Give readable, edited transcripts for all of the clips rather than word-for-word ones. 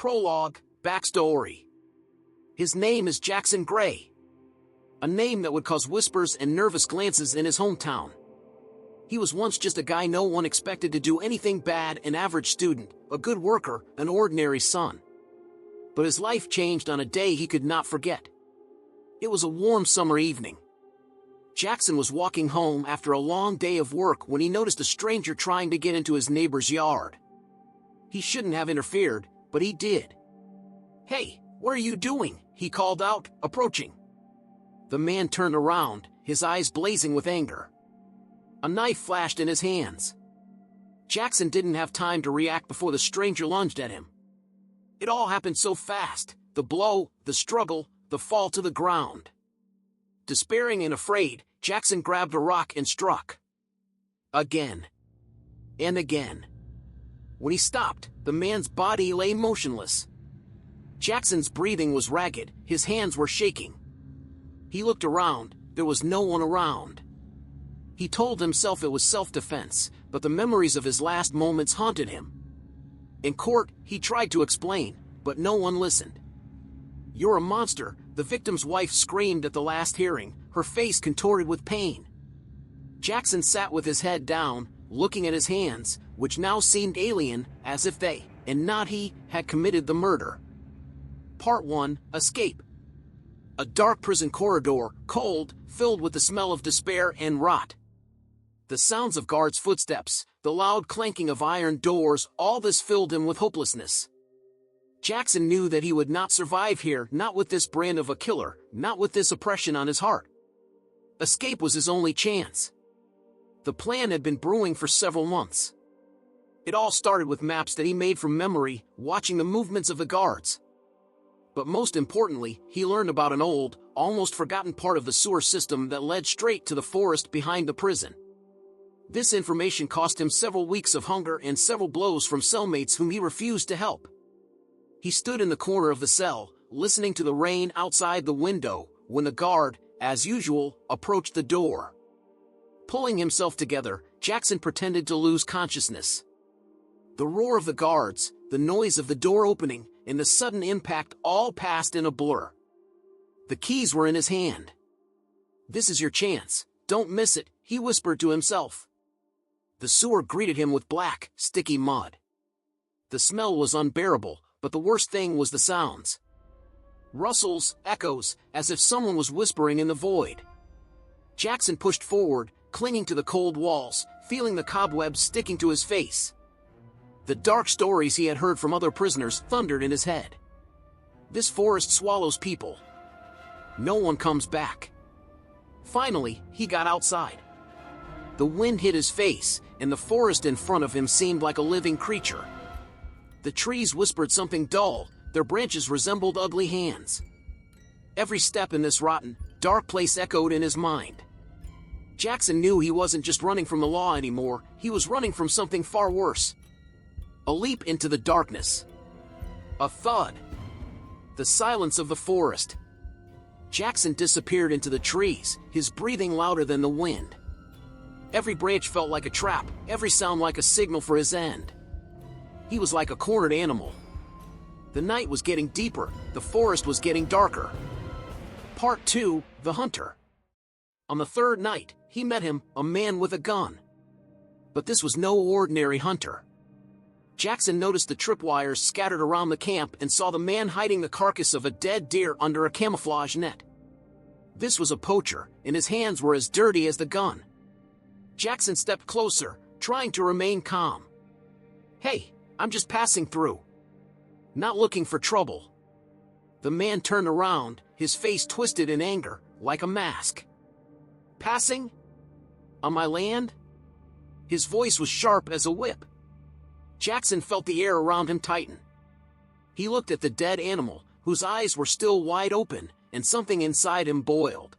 Prologue, backstory. His name is Jackson Gray. A name that would cause whispers and nervous glances in his hometown. He was once just a guy no one expected to do anything bad, an average student, a good worker, an ordinary son. But his life changed on a day he could not forget. It was a warm summer evening. Jackson was walking home after a long day of work when he noticed a stranger trying to get into his neighbor's yard. He shouldn't have interfered, but he did. "Hey, what are you doing?" he called out, approaching. The man turned around, his eyes blazing with anger. A knife flashed in his hands. Jackson didn't have time to react before the stranger lunged at him. It all happened so fast, the blow, the struggle, the fall to the ground. Despairing and afraid, Jackson grabbed a rock and struck. Again. And again. When he stopped, the man's body lay motionless. Jackson's breathing was ragged, his hands were shaking. He looked around, there was no one around. He told himself it was self-defense, but the memories of his last moments haunted him. In court, he tried to explain, but no one listened. "You're a monster," the victim's wife screamed at the last hearing, her face contorted with pain. Jackson sat with his head down, looking at his hands, which now seemed alien, as if they, and not he, had committed the murder. Part 1, Escape. A dark prison corridor, cold, filled with the smell of despair and rot. The sounds of guards' footsteps, the loud clanking of iron doors, all this filled him with hopelessness. Jackson knew that he would not survive here, not with this brand of a killer, not with this oppression on his heart. Escape was his only chance. The plan had been brewing for several months. It all started with maps that he made from memory, watching the movements of the guards. But most importantly, he learned about an old, almost forgotten part of the sewer system that led straight to the forest behind the prison. This information cost him several weeks of hunger and several blows from cellmates whom he refused to help. He stood in the corner of the cell, listening to the rain outside the window, when the guard, as usual, approached the door. Pulling himself together, Jackson pretended to lose consciousness. The roar of the guards, the noise of the door opening, and the sudden impact all passed in a blur. The keys were in his hand. "This is your chance, don't miss it," he whispered to himself. The sewer greeted him with black, sticky mud. The smell was unbearable, but the worst thing was the sounds. Rustles, echoes, as if someone was whispering in the void. Jackson pushed forward, clinging to the cold walls, feeling the cobwebs sticking to his face. The dark stories he had heard from other prisoners thundered in his head. This forest swallows people. No one comes back. Finally, he got outside. The wind hit his face, and the forest in front of him seemed like a living creature. The trees whispered something dull, their branches resembled ugly hands. Every step in this rotten, dark place echoed in his mind. Jackson knew he wasn't just running from the law anymore, he was running from something far worse. A leap into the darkness. A thud. The silence of the forest. Jackson disappeared into the trees, his breathing louder than the wind. Every branch felt like a trap, every sound like a signal for his end. He was like a cornered animal. The night was getting deeper, the forest was getting darker. Part 2, The Hunter. On the third night, he met him, a man with a gun. But this was no ordinary hunter. Jackson noticed the tripwires scattered around the camp and saw the man hiding the carcass of a dead deer under a camouflage net. This was a poacher, and his hands were as dirty as the gun. Jackson stepped closer, trying to remain calm. "Hey, I'm just passing through. Not looking for trouble." The man turned around, his face twisted in anger, like a mask. "Passing? On my land?" His voice was sharp as a whip. Jackson felt the air around him tighten. He looked at the dead animal, whose eyes were still wide open, and something inside him boiled.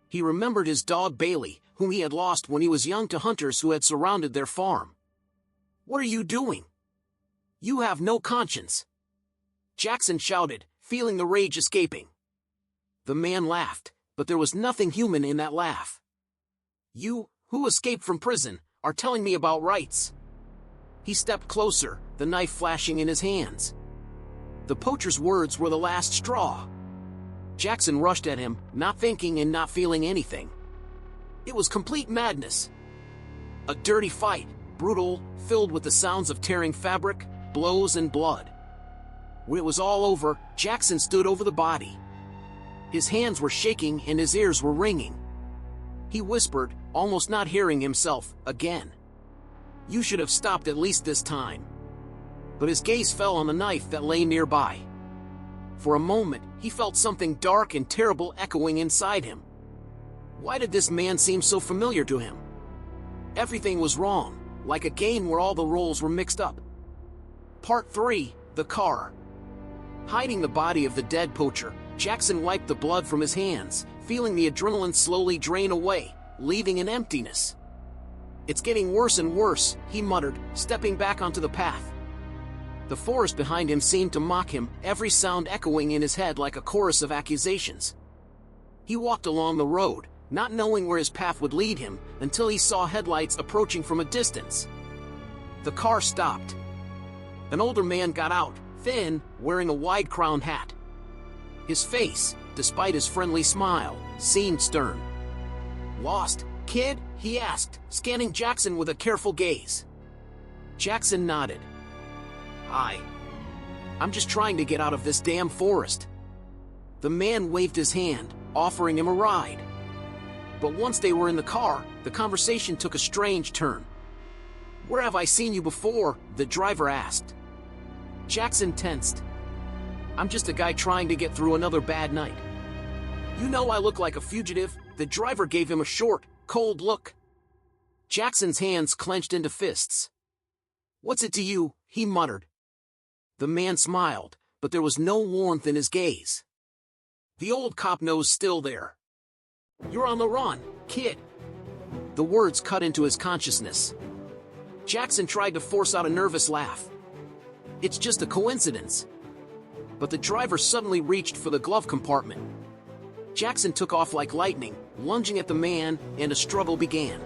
He remembered his dog Bailey, whom he had lost when he was young to hunters who had surrounded their farm. "What are you doing? You have no conscience!" Jackson shouted, feeling the rage escaping. The man laughed, but there was nothing human in that laugh. "You, who escaped from prison, are telling me about rights." He stepped closer, the knife flashing in his hands. The poacher's words were the last straw. Jackson rushed at him, not thinking and not feeling anything. It was complete madness. A dirty fight, brutal, filled with the sounds of tearing fabric, blows and blood. When it was all over, Jackson stood over the body. His hands were shaking and his ears were ringing. He whispered, almost not hearing himself, again. "You should have stopped at least this time." But his gaze fell on the knife that lay nearby. For a moment, he felt something dark and terrible echoing inside him. Why did this man seem so familiar to him? Everything was wrong, like a game where all the roles were mixed up. Part 3, the car. Hiding the body of the dead poacher, Jackson wiped the blood from his hands, feeling the adrenaline slowly drain away, leaving an emptiness. "It's getting worse and worse," he muttered, stepping back onto the path. The forest behind him seemed to mock him, every sound echoing in his head like a chorus of accusations. He walked along the road, not knowing where his path would lead him, until he saw headlights approaching from a distance. The car stopped. An older man got out, thin, wearing a wide-crowned hat. His face, despite his friendly smile, seemed stern. "Lost, kid?" he asked, scanning Jackson with a careful gaze. Jackson nodded. I'm just trying to get out of this damn forest." The man waved his hand, offering him a ride. But once they were in the car, the conversation took a strange turn. "Where have I seen you before?" the driver asked. Jackson tensed. "I'm just a guy trying to get through another bad night." "You know I look like a fugitive?" The driver gave him a short, cold look. Jackson's hands clenched into fists. "What's it to you?" he muttered. The man smiled, but there was no warmth in his gaze. "The old cop nose still there. You're on the run, kid." The words cut into his consciousness. Jackson tried to force out a nervous laugh. "It's just a coincidence." But the driver suddenly reached for the glove compartment. Jackson took off like lightning, lunging at the man, and a struggle began.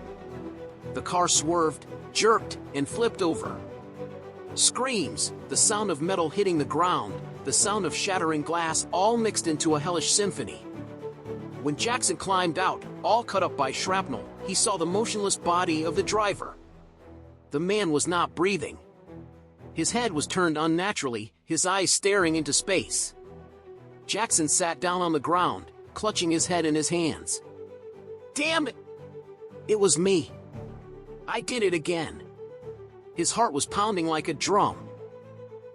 The car swerved, jerked, and flipped over. Screams, the sound of metal hitting the ground, the sound of shattering glass, all mixed into a hellish symphony. When Jackson climbed out, all cut up by shrapnel, he saw the motionless body of the driver. The man was not breathing. His head was turned unnaturally, his eyes staring into space. Jackson sat down on the ground, clutching his head in his hands. "Damn it! It was me. I did it again." His heart was pounding like a drum.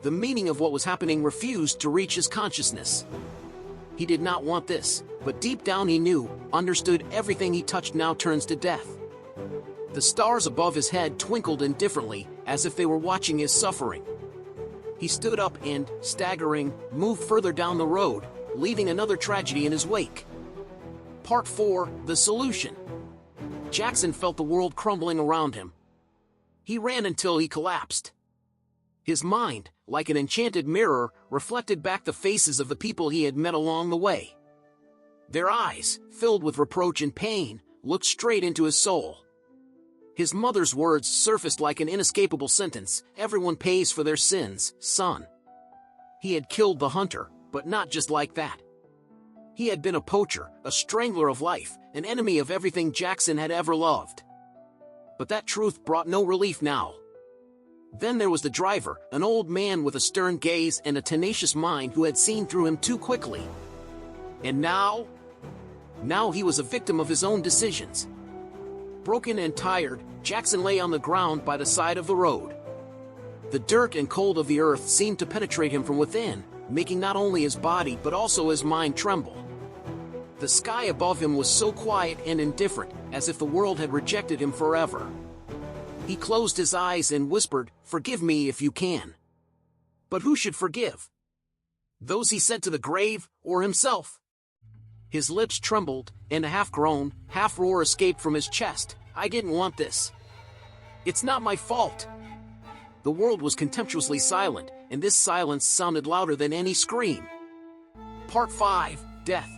The meaning of what was happening refused to reach his consciousness. He did not want this, but deep down he knew, understood, everything he touched now turns to death. The stars above his head twinkled indifferently, as if they were watching his suffering. He stood up and, staggering, moved further down the road, leaving another tragedy in his wake. Part 4, the solution. Jackson felt the world crumbling around him. He ran until he collapsed. His mind, like an enchanted mirror, reflected back the faces of the people he had met along the way. Their eyes, filled with reproach and pain, looked straight into his soul. His mother's words surfaced like an inescapable sentence: "Everyone pays for their sins, son." He had killed the hunter, but not just like that. He had been a poacher, a strangler of life, an enemy of everything Jackson had ever loved. But that truth brought no relief now. Then there was the driver, an old man with a stern gaze and a tenacious mind who had seen through him too quickly. And now he was a victim of his own decisions. Broken and tired, Jackson lay on the ground by the side of the road. The dirt and cold of the earth seemed to penetrate him from within, making not only his body but also his mind tremble. The sky above him was so quiet and indifferent, as if the world had rejected him forever. He closed his eyes and whispered, "Forgive me if you can." But who should forgive? Those he sent to the grave, or himself? His lips trembled, and a half-groan, half-roar escaped from his chest. "I didn't want this. It's not my fault." The world was contemptuously silent, and this silence sounded louder than any scream. Part 5, Death.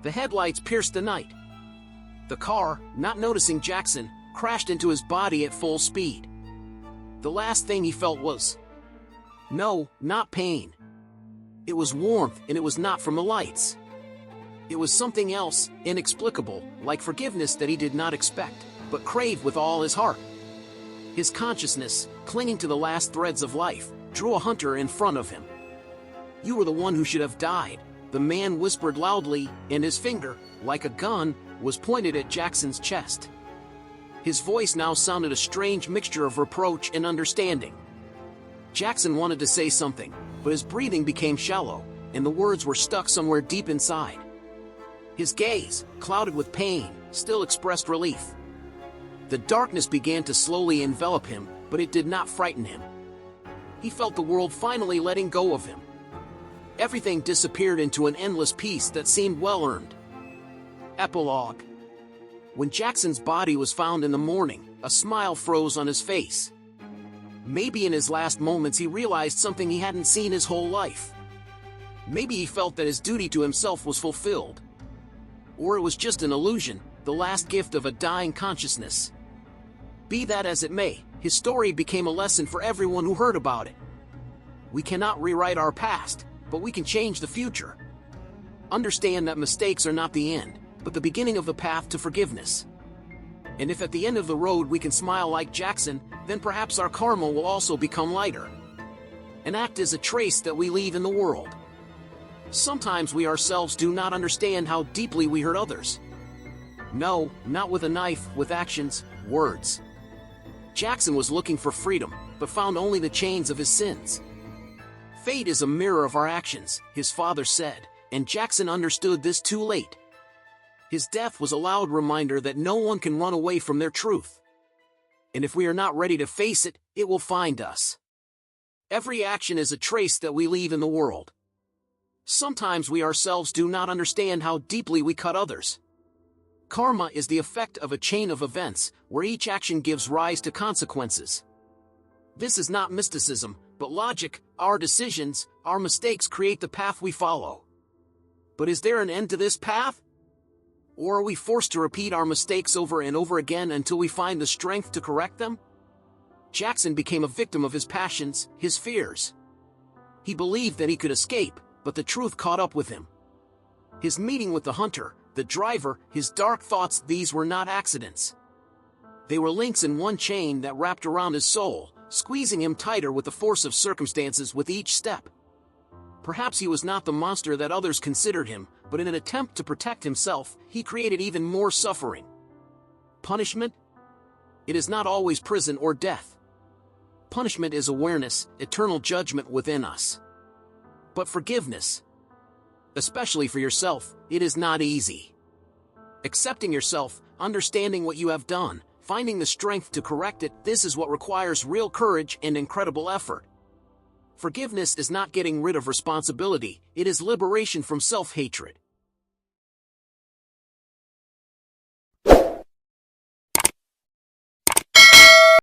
The headlights pierced the night. The car, not noticing Jackson, crashed into his body at full speed. The last thing he felt was... no, not pain. It was warmth, and it was not from the lights. It was something else, inexplicable, like forgiveness that he did not expect, but craved with all his heart. His consciousness, clinging to the last threads of life, drew a hunter in front of him. "You were the one who should have died," the man whispered loudly, and his finger, like a gun, was pointed at Jackson's chest. His voice now sounded a strange mixture of reproach and understanding. Jackson wanted to say something, but his breathing became shallow, and the words were stuck somewhere deep inside. His gaze, clouded with pain, still expressed relief. The darkness began to slowly envelop him, but it did not frighten him. He felt the world finally letting go of him. Everything disappeared into an endless peace that seemed well-earned. Epilogue. When Jackson's body was found in the morning, a smile froze on his face. Maybe in his last moments he realized something he hadn't seen his whole life. Maybe he felt that his duty to himself was fulfilled. Or it was just an illusion, the last gift of a dying consciousness. Be that as it may, his story became a lesson for everyone who heard about it. We cannot rewrite our past, but we can change the future. Understand that mistakes are not the end, but the beginning of the path to forgiveness. And if at the end of the road we can smile like Jackson, then perhaps our karma will also become lighter. An act is a trace that we leave in the world. Sometimes we ourselves do not understand how deeply we hurt others. No, not with a knife, with actions, words. Jackson was looking for freedom, but found only the chains of his sins. Fate is a mirror of our actions, his father said, and Jackson understood this too late. His death was a loud reminder that no one can run away from their truth. And if we are not ready to face it, it will find us. Every action is a trace that we leave in the world. Sometimes we ourselves do not understand how deeply we cut others. Karma is the effect of a chain of events, where each action gives rise to consequences. This is not mysticism, but logic. Our decisions, our mistakes create the path we follow. But is there an end to this path? Or are we forced to repeat our mistakes over and over again until we find the strength to correct them? Jackson became a victim of his passions, his fears. He believed that he could escape, but the truth caught up with him. His meeting with the hunter, the driver, his dark thoughts, these were not accidents. They were links in one chain that wrapped around his soul, squeezing him tighter with the force of circumstances with each step. Perhaps he was not the monster that others considered him, but in an attempt to protect himself, he created even more suffering. Punishment? It is not always prison or death. Punishment is awareness, eternal judgment within us. But forgiveness, especially for yourself, it is not easy. Accepting yourself, understanding what you have done, finding the strength to correct it, this is what requires real courage and incredible effort. Forgiveness is not getting rid of responsibility, it is liberation from self-hatred.